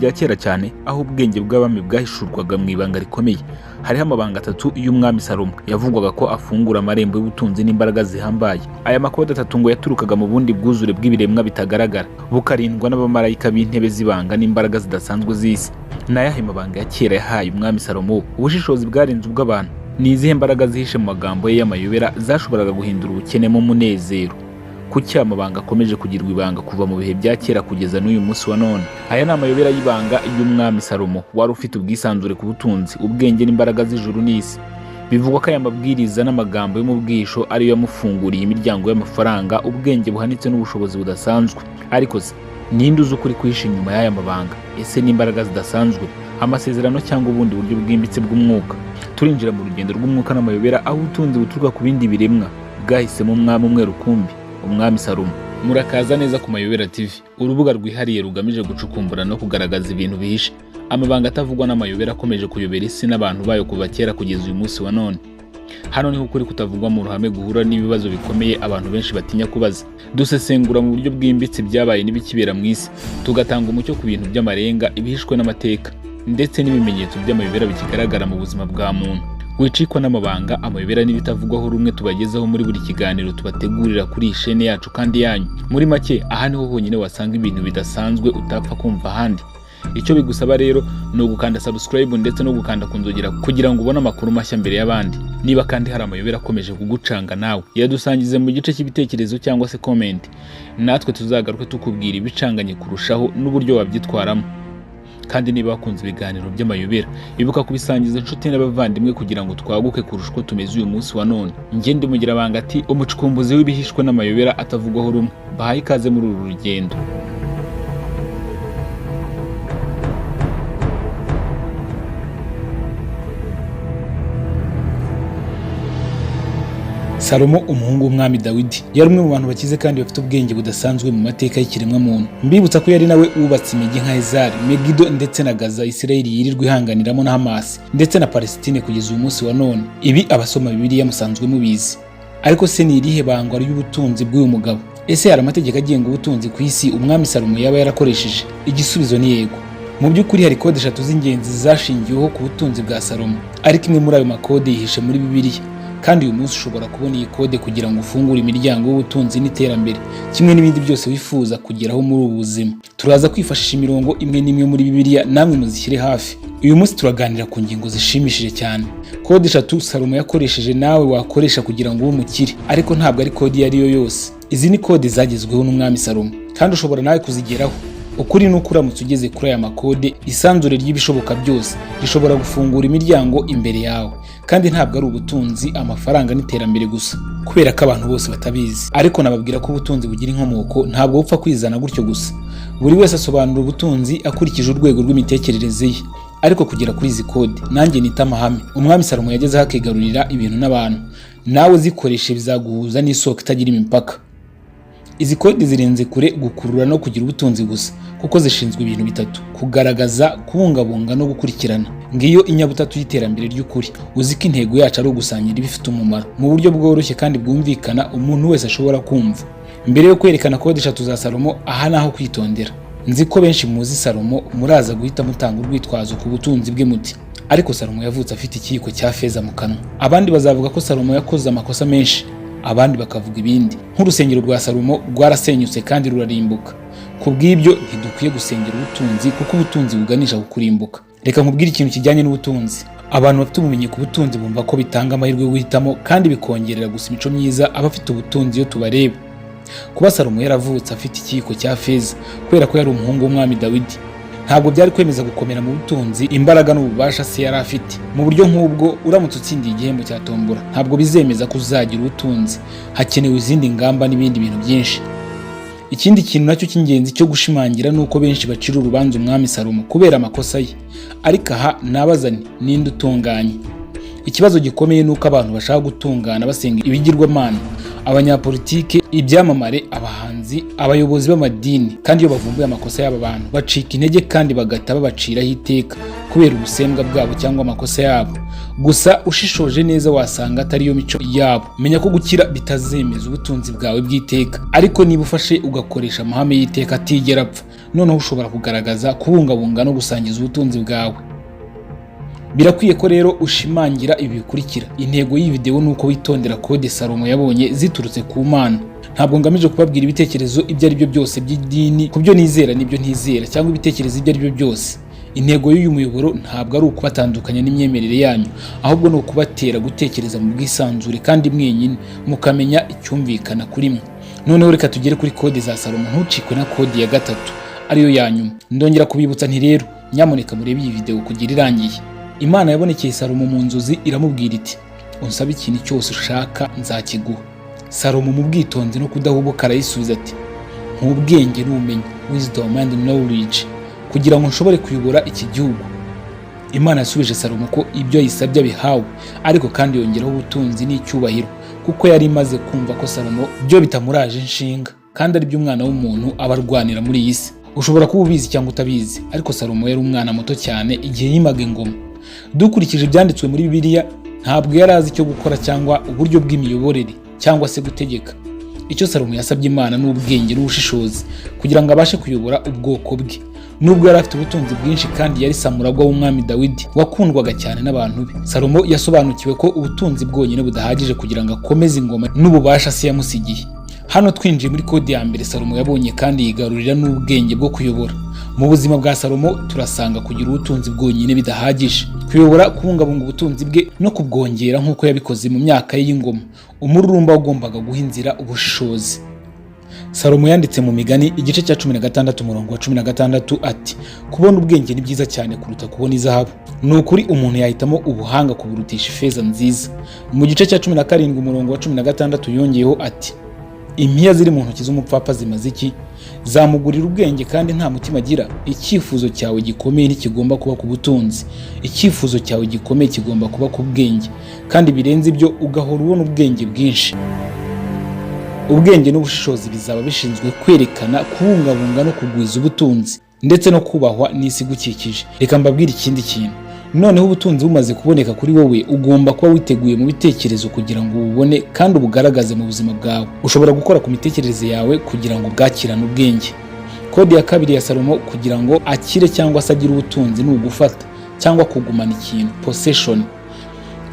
bya kera cyane aho ubwenge bw'abami bwahishurwaga mu ibanga rikomeye. Hariho amabanga 3 y'umwami Salomo yavugwaga ko afungura amarembo y'ubutunzi n'imbaraga zihambaye. Aya makode 3 ngo yaturukaga mu bundi bwuzure bw'ibiremwa bitagaragara, bukarindwa n'abamarayika b'intebe z'ibanga n'imbaraga zidasanzwe z'isi. N'ayahe mabanga ya kera yahaye umwami Salomo ubushishozi bwarenze ubw'abantu? Ni izihe mbaraga zihishe mu magambo ye y'amayobera zashoboraga guhindura ubukene mu munezero? Kuki amabanga akomeje kugirwa ibanga kuva mu bihe bya kera kugeza n'uyu munsi wa none? Aya ni amayobera y'ibanga y'umwami Salomo wari ufite ubwisanzure ku butunzi, ubwenge n'imbaraga z'ijuru n'isi. Bivugwa ko aya mabwiriza n'amagambo yo mu bwisho ariyo yamufunguriye imiryango y'amafaranga, ubwenge buhanitse n'ubushobozi budasanzwe. Ariko se ninde uzi ukuri kwihishe inyuma y'aya mabanga? Ese n'imbaraga zidasanzwe, amasezerano cyangwa ubundi buryo bwimbitse bw'umwuka? Turinjira mu rugendo rw'umwuka n'amayobera aho ubutunzi buturuka ku bindi biremwa bwahisemo umwami umwe rukumbi, umwami Salomo. Murakaza neza ku Mayobera TV, urubuga rwihariye rugamije gucukumbura no kugaragaza ibintu bihishe, amabanga atavugwa n'amayobera akomeje kuyobera isi n'abantu bayo kuva kera kugeza uyu munsi wa none. Hano niho ukuri kutavugwa mu ruhame guhura n'ibibazo bikomeye abantu benshi batinya kubaza. Dusesengura mu buryo bwimbitse byabaye n'ibikibera mu isi, tugatanga umucyo ku bintu by'amarenga, ibihishwe n'amateka ndetse n'ibimenyetso by'amayobera bikigaragara mu buzima bwa muntu. Wicikwa n'amabanga, amayobera n'ibitavugwaho rumwe tubagezaho muri buri kiganiro tubategurira kuri iyi chaîne yacu kandi yanyu. Muri make, aha niho honyine wasanga ibintu bidasanzwe utapfa kumva ahandi. Icyo bigusaba rero ni ugukanda subscribe ndetse no gukanda kunzogera kugira ngo ubone amakuru mashya mbere y'abandi. Niba kandi hari amayobera akomeje kugucanga nawe, yadusangize mu gice cy'ibitekerezo cyangwa se comment, natwe tuzagaruke tukubwira ibicanganye kurushaho n'uburyo wabyitwaramo. Kandi niba wakunze ibiganiro by'amayobera, ibuka kubisangiza inshuti n'abavandimwe kugira ngo twaguke kurusha uko tumeze uyu munsi wa none. Njye ndimugira banga ati umucukumbuzi w'ibihishwe n'amayobera atavugwaho rumwe. Bahaye ikaze muri uru rugendo. Salomo umuhungu w'umwami Dawidi yari umwe mu bantu bakize kandi bafite ubwenge budasanzwe mu mateka y'ikiremwa muntu. Mbibutsa ko yari nawe wubatse imijyi nka Ezari, Megido ndetse na Gaza Isirayeli yirirwa ihanganiramo na Hamasi ndetse na Palestine kugeza uyu munsi wa none. Ibi abasoma Bibiliya musanzwe mubizi. Ariko se ni irihe banga ry'ubutunzi bw'uyu mugabo? Ese hari amategeko agenga ubutunzi ku isi umwami Salomo yaba yarakoresheje? Igisubizo ni yego. Mu by'ukuri hari kode 3 z'ingenzi zashingiweho ku butunzi bwa Salomo, ariko imwe muri ayo makode yihishe muri Bibiliya. Kandi uyu munsi ushobora kubona iyi kode kugira ngo ufungure imiryango y'ubutunzi n'iterambere, kimwe n'ibindi byose wifuza kugeraho muri ubu buzima. Turaza kwifashisha imirongo imwe n'imwe muri Bibiliya, namwe muzishyire hafi. Uyu munsi turaganira ku ngingo zishimishije cyane. Kode 3 Salomo yakoresheje nawe wakoresha kugira ngo ube umukire, ariko ntabwo ari kode iyo ariyo yose. Izi ni kode zagezweho n'umwami Salomo, kandi ushobora nawe kuzigeraho. Ukuri nuko uramutse ugeze kuri aya makode, isanzure ry'ibishoboka byose rishobora gufungura imiryango imbere yawe. Kandi ntabwo ari ubutunzi, amafaranga n'iterambere gusa, kubera ko abantu bose batabizi. Ariko nababwira ko ubutunzi bugira inkomoko, ntabwo bupfa kwizana gutyo gusa. Buri wese asobanura ubutunzi akurikije urwego rw'imitekerereze ye. Ariko kugera kuri izi kode, nanjye nita amahame. Umwami Salomo yagezeho akigarurira ibintu n'abantu. Nawe zikoreshe bizaguhuza n'isoko itagira imipaka. Izi kode zirenze kure gukurura no kugira ubutunzi gusa, kuko zishinzwe ibintu bitatu: kugaragaza, kubungabunga no gukurikirana. Ngiyo inyabutatu y'iterambere ry'ukuri. Uzi ko intego yacu ari ugusangira ibifite umumaro mu buryo bworoshye kandi bwumvikana umuntu wese ashobora kumva. Mbere yo kwerekana kode 3 za Salomo, aha naho kwitondera. Nzi ko benshi muzi Salomo muraza guhita mutanga urwitwazo ku butunzi bwe muti, ariko Salomo yavutse afite ikiyiko cya feza mu kanwa. Abandi bazavuga ko Salomo yakoze amakosa menshi, abandi bakavuga ibindi. Nk'urusengero rwa Salomo rwarasenyutse kandi rurarimbuka. Kubw'ibyo ntidukwiye gusengera ubutunzi, kuko ubutunzi buganisha ku kurimbuka. Reka nkubwire ikintu kijyanye n'ubutunzi. Abantu bafite ubumenyi ku butunzi bumva ko bitanga amahirwe yo guhitamo kandi bikongerera gusa imico myiza abafite ubutunzi iyo tubareba. Kuba Salomo yaravutse afite ikiyiko cya feza kubera ko yari umuhungu w'umwami Dawidi, ntabwo byari kwemeza gukomera mu butunzi, imbaraga n'ububasha se yari afite. Mu buryo nk'ubwo, uramutse utsindiye igihembo cya tombora, ntabwo bizemeza ko uzagira ubutunzi. Hakenewe izindi ngamba n'ibindi bintu byinshi. Ikindi kintu nacyo cy'ingenzi cyo gushimangira nuko benshi bacira urubanza umwami Salomo kubera amakosa ye. Ariko aha nabazani, ninde utunganye? Ikibazo gikomeye nuko abantu bashaka gutungana basenga ibigirwamana, abanyapolitike, ibyamamare, abahanzi abahanzi, abayobozi b'amadini, kandi iyo bavumbuye amakosa y'aba bantu bacika intege kandi bagahita babaciraho iteka kubera ubusembwa bwabo cyangwa amakosa yabo. Gusa ushishoje neza wasanga atari yo mico yabo. Menya ko gukira bitazemeza ubutunzi bwawe bw'iteka, ariko niba ufashe ugakoresha amahame y'iteka atigera apfa, noneho ushobora kugaragaza kubungabunga no gusangiza ubutunzi bwawe. Birakwiye ko rero ushimangira ibi bikurikira. Intego y'iyi video ni uko witondera kode Salomo yabonye ziturutse ku Mana. Ntabwo ngamije kubabwira ibitekerezo ibyo ari byo byose by'idini, kubyo nizera n'ibyo ntizera, cyangwa ibitekerezo ibyo ari byo byose. Intego y'uyu muyoboro ntabwo ari ukubatandukanya n'imyemerere yanyu, ahubwo ni ukubatera gutekereza mu bwisanzure kandi mwenyine mukamenya icyumvikana kuri mwe. Noneho reka tugere kuri kode za Salomo, ntucikwe na kode ya gatatu ariyo ya nyuma. Ndongera kubibutsa nti rero nyamuneka murebe iyi video kugira irangiye. Imana yabonekeye Salomo mu nzozi iramubwira iti, unsaba ikintu cyose ushaka nzakiguha. Salomo mu bwitonzi no kudahubuka arayisubiza ati, nk'ubwenge n'ubumenyi, wisdom and knowledge, kugira ngo nshobore kuyobora iki gihugu. Imana yasubije Salomo ko ibyo yisabye abihawe, ariko kandi yongeraho ubutunzi n'icyubahiro, kuko yari imaze kumva ko Salomo byo bitamuraje inshinga, kandi ari byo umwana w'umuntu aba arwanira muri iyi si. Ushobora kuba ubizi cyangwa utabizi, ariko Salomo yari umwana muto cyane igihe yimaga ingoma. Dukurikije ibyanditswe muri Bibiliya, ntabwo yari azi icyo gukora cyangwa uburyo bw'imiyoborere cyangwa se gutegeka. Icyo Salomo yasabye Imana ni ubwenge n'ubushishozi kugira ngo abashe kuyobora ubwoko bwe. Nubwo yari afite ubutunzi bwinshi kandi yari samuragwa w'umwami Dawidi wakundwaga cyane n'abantu be, Salomo yasobanukiwe ko ubutunzi bwonyine budahagije kugira ngo akomeze ingoma n'ububasha se yamusigiye. Hano twinjiye muri kode ya mbere Salomo yabonye kandi yigarurira n'ubwenge bwo kuyobora. Mu buzima bwa Salomo turasanga kugira ubutunzi bwonyine bidahagije. Kuyobora, kubungabunga ubutunzi bwe no kubwongera nk'uko yabikoze mu myaka ye y'ingoma, umururumba wagombaga guha inzira ubushishozi. Salomo yanditse mu Migani igice cya 16 umurongo wa 16 ati, kubona ubwenge ni byiza cyane kuruta kubona izahabu. Ni ukuri umuntu yahitamo ubuhanga kuburutisha ifeza nziza. Mu gice cya 17 umurongo wa 16 yongeyeho ati, impiya ziri mu ntoki z'umupfapfa zimaze iki? Zamugurira ubwenge kandi nta mutima agira. Icyifuzo cyawe gikomeye ntikigomba kuba ku butunzi, icyifuzo cyawe gikomeye kigomba kuba ku bwenge, kandi birenze ibyo ugahora ubona ubwenge bwinshi. Ubwenge n'ubushishozi bizaba bishinzwe kwerekana, kubungabunga no kugwiza ubutunzi, ndetse no kubahwa n'isi igukikije. Reka mbabwire ikindi kintu. Noneho ubutunzi bumaze kuboneka kuri wowe, ugomba kuba witeguye mu bitekerezo kugira ngo ububone kandi ubugaragaze mu buzima bwawe. Ushobora gukora ku mitekerereze yawe kugira ngo bwakirane ubwenge. Kode ya kabiri ya Salomo kugira ngo akire cyangwa se agire ubutunzi ni ugufata cyangwa kugumana ikintu, possession.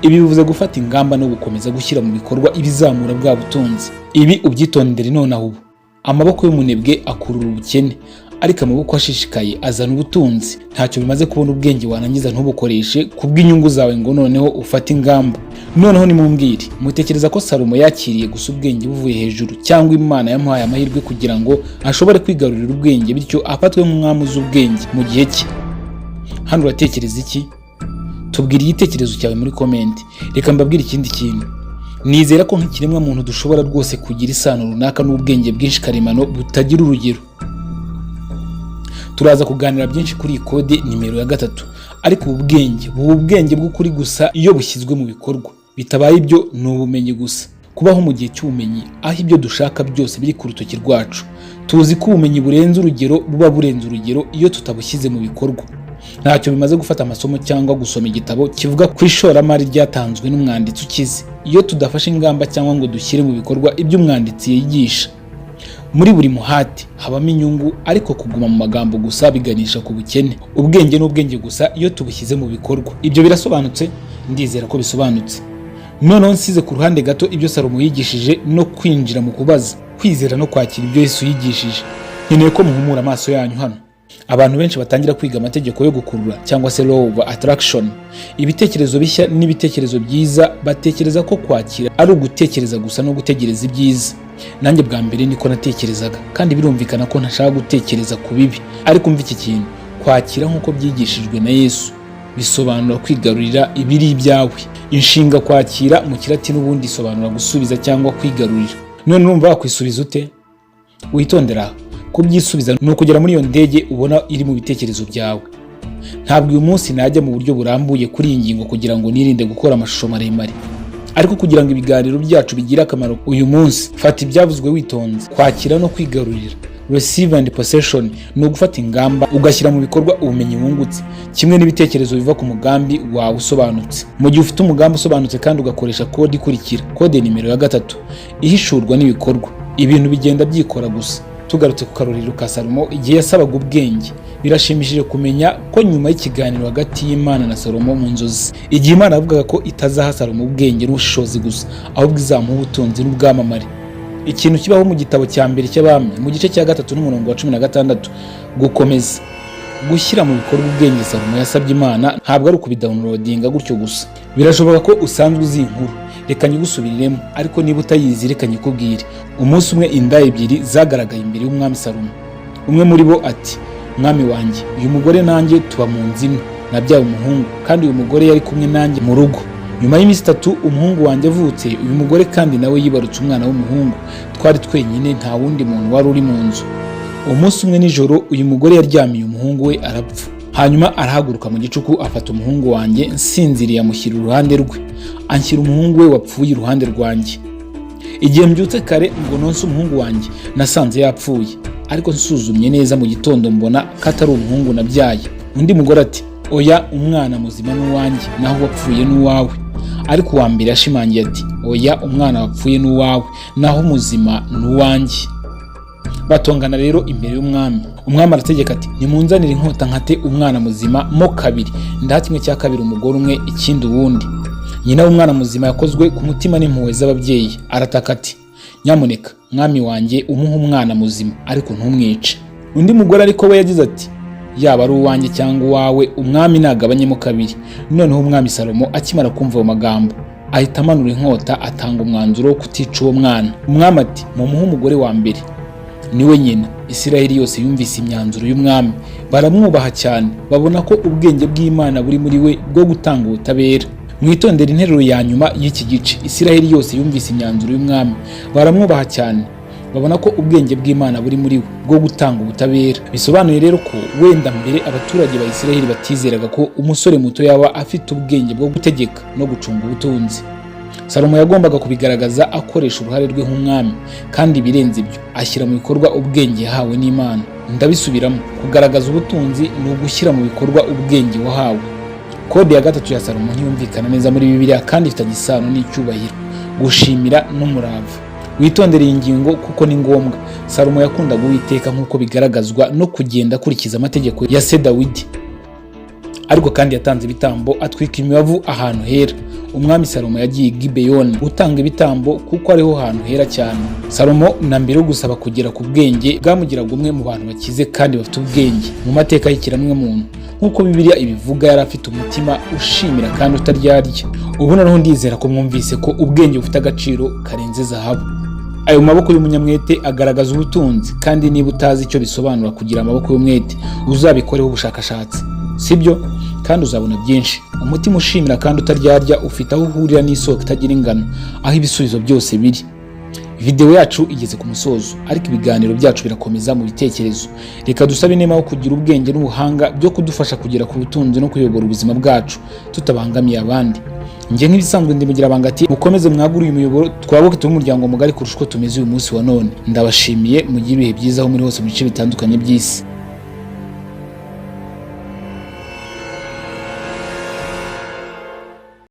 Ibi bivuze gufata ingamba no gukomeza gushyira mu bikorwa ibizamura bwa butunzi. Ibi ubyitondere nonaho ubu. Amaboko y'umunebwe akurura ubukene, ariko amaboko ashishikaye azana ubutunzi. Ntacyo bimaze kubona ubwenge wanangiza ntubukoreshe kubw'inyungu zawe ngo noneho ufate ingamba. Noneho nimumbwire, mutekereza ko Salomo yakiriye gusa ubwenge buvuye hejuru, cyangwa Imana yamuhaye amahirwe kugira ngo ashobore kwigarurira ubwenge bityo afatwe nk'umwami z'ubwenge mu gihe cye? Hano uratekereza iki? Tubwire igitekerezo cyawe muri comment. Reka mbabwire ikindi kintu. Nizera ko nk'ikiremwa muntu dushobora rwose kugira isano runaka n'ubwenge bwinshi karemano butagira urugero. Turaza kuganira byinshi kuri iyi kode nimero ya gatatu, ariko ubwenge bw'ukuri gusa iyo bushyizwe mu bikorwa. Bitabaye ibyo ni ubumenyi gusa. Kubaho mu gihe cy'ubumenyi, aho ibyo dushaka byose biri ku rutoki rwacu. Tuzi ko ubumenyi burenze urugero buba burenze urugero iyo tutabushyize mu bikorwa. Ntacyo bimaze gufata amasomo cyangwa gusoma igitabo kivuga ku ishoramari ryatanzwe n'umwanditsi ukize, iyo tudafashe ingamba cyangwa ngo dushyire mu bikorwa ibyo umwanditsi yigisha. Muri buri muhati habamo inyungu, ariko kuguma mu magambo gusa biganisha ku bukene. Ubwenge n'ubwenge gusa iyo tubushyize mu bikorwa. Ibyo birasobanutse? Ndizera ko bisobanutse. Noneho nsize ku ruhande gato ibyo Salomo yigishije no kwinjira mu kubaza, kwizera no kwakira ibyo Yesu yigishije. Nkeneye ko muhumura amaso yanyu hano. Abantu benshi batangira kwiga amategeko yo gukurura cyangwa se law of attraction. Ibitekerezo bishya n'ibitekerezo byiza batekereza ko kwakira ari ugutekereza gusa no gutegereza ibyiza. Nanjye bwa mbere niko natekerezaga, kandi birumvikana ko ntashaka gutekereza ku bibi. Ariko umva iki kintu, kwakira nk'uko byigishijwe na Yesu bisobanura kwigarurira ibiri ibyawe. Inshinga kwakira mu Kilatini ubundi isobanura gusubiza cyangwa kwigarurira. None urumva wakwisubiza ute? Witondera, kubyisubiza ni ukugera muri iyo ndege ubona iri mu bitekerezo byawe. Ntabwo uyu munsi najya mu buryo burambuye kuri iyi ngingo kugira ngo nirinde gukora amashusho maremare. Ariko kugira ngo ibiganiro byacu bigire akamaro uyu munsi, fata ibyavuzwe witonze. Kwakira no kwigarurira, receive and possession, ni ugufata ingamba ugashyira mu bikorwa ubumenyi wungutse, kimwe n'ibitekerezo biva ku mugambi wawe usobanutse. Mu gihe ufite umugambi usobanutse kandi ugakoresha kode ikurikira, kode nimero ya 3, ihishurwa n'ibikorwa, ibintu bigenda byikora gusa. Tugarutse ku karorero ka Salomo igihe yasabaga ubwenge, birashimishije kumenya ko nyuma y'ikiganiro hagati y'Imana na Salomo mu nzozi, igihe Imana yavugaga ko itazaha Salomo ubwenge n'ubushobozi gusa, ahubwo izamuha ubutunzi n'ubwamamare. Ikintu kibaho mu gitabo cya mbere cy'Abami mu gice cya 3 n'umurongo wa 16, gukomeza gushyira mu bikorwa ubwenge Salomo yasabye Imana ntabwo ari ukubidownloadinga gutyo gusa. Birashoboka ko usanzwe uzi inkuru, reka nyigusubiriremo, ariko niba utayizi reka nyikubwire. Umunsi umwe indaya ebyiri zagaragaye imbere y'umwami Salomo. Umwe muri bo ati, mwami wanjye, uyu mugore nanjye tuba mu nzu imwe, nabyaye umuhungu, kandi uyu mugore yari kumwe nanjye mu rugo. Nyuma y'iminsi 3 umuhungu wanjye avutse, uyu mugore kandi nawe yibarutse umwana w'umuhungu. Twari twenyine, nta wundi muntu wari uri mu nzu. Umunsi umwe nijoro uyu mugore yaryamiye umuhungu we arapfa. Hanyuma arahaguruka mu gicuku afata umuhungu wanjye nsinziriye amushyira uruhande rwe, anshyira umuhungu we wapfuye iruhande rwanjye. Igihe mbyutse kare ngo nonse umuhungu wanjye, nasanze yapfuye, ariko nsuzumye neza mu gitondo mbona ko atari umuhungu nabyaye. Undi mugore ati, oya, umwana muzima n'uwanjye, naho wapfuye n'uwawe. Ariko uwa mbere yashimangiye ati, oya, umwana wapfuye n'uwawe, naho muzima n'uwanjye. Batongana rero imbere y'umwami. Umwami arategeka ati, nimunzanire inkota nkate umwana muzima mo 2, ndaha 1/2 umugore umwe, ikindi uwundi. Nyina w'umwana muzima yakozwe ku mutima n'impuhwe z'ababyeyi, arataka ati, nyamuneka mwami wanjye umuhe umwana muzima, ariko ntumwice. Undi mugore ariko we yagize ati, yaba ari uwanjye cyangwa uwawe, umwami nagabanyemo 2. Noneho umwami Salomo akimara kumva ayo magambo, ahita amanura inkota, atanga umwanzuro wo kutica uwo mwana. Umwami ati, mumuhe umugore wa mbere, niwe nyina. Isiraheli yose yumvise imyanzuro y'umwami, baramwubaha cyane, babona ko ubwenge bw'Imana buri muri we bwo gutanga ubutabera. Mwitondera interuro ya nyuma y'iki gice. Isiraheli yose yumvise imyanzuro y'umwami, baramwubaha cyane, babona ko ubwenge bw'Imana buri muri we bwo gutanga ubutabera. Bisobanuye rero ko wenda mbere abaturage ba Isiraheli batizeraga ko umusore muto yaba afite ubwenge bwo gutegeka no gucunga ubutunzi. Salomo yagombaga kubigaragaza akoresha uruhare rwe nk'umwami, kandi birenze ibyo ashyira mu bikorwa ubwenge yahawe n'Imana. Ndabisubiramo, kugaragaza ubutunzi ni ugushyira mu bikorwa ubwenge wahawe. Kode ya 3 ya Salomo ntiyumvikana neza muri Bibiliya, kandi ifite isano n'icyubahiro, gushimira n'umurava. Witondere iyi ngingo kuko ni ngombwa. Salomo yakundaga Uwiteka nk'uko bigaragazwa no kugenda akurikiza amategeko ya se Dawidi, ariko kandi yatanze ibitambo, atwika imibavu ahantu hera. Umwami Salomo yagiye i Gibeyoni gutanga ibitambo kuko ariho hantu hera cyane. Salomo na mbere yo gusaba kugera ku bwenge, bwamugiraga umwe mu bantu bakize kandi bafite ubwenge mu mateka y'ikiremwa muntu. Nk'uko Bibiliya ibivuga, yari afite umutima ushimira kandi utaryarya. Ubu noneho ndizera ko mwumvise ko ubwenge bufite agaciro karenze zahabu. Ayo maboko y'umunyamwete agaragaza ubutunzi, kandi niba utazi icyo bisobanura kugira amaboko y'umwete, uzabikoreho ubushakashatsi, sibyo? Kandi uzabona byinshi. Umutima ushimira kandi utaryarya ufite aho uhurira n'isoko itagira ingano, aho ibisubizo byose biri. Video yacu igeze ku musozo, ariko ibiganiro byacu birakomeza mu bitekerezo. Reka dusabe inema yo kugira ubwenge n'ubuhanga byo kudufasha kugera ku butunzi no kuyobora ubuzima bwacu tutabangamiye abandi. Nje nk'ibisanzwe ndimugira bangati, mukomeze mwagura uyu muyoboro, twaboke tube umuryango mugari kurusha uko tumeze uyu munsi wa none. Ndabashimiye, mugire ibihe byiza aho muri hose mu bice bitandukanye by'isi.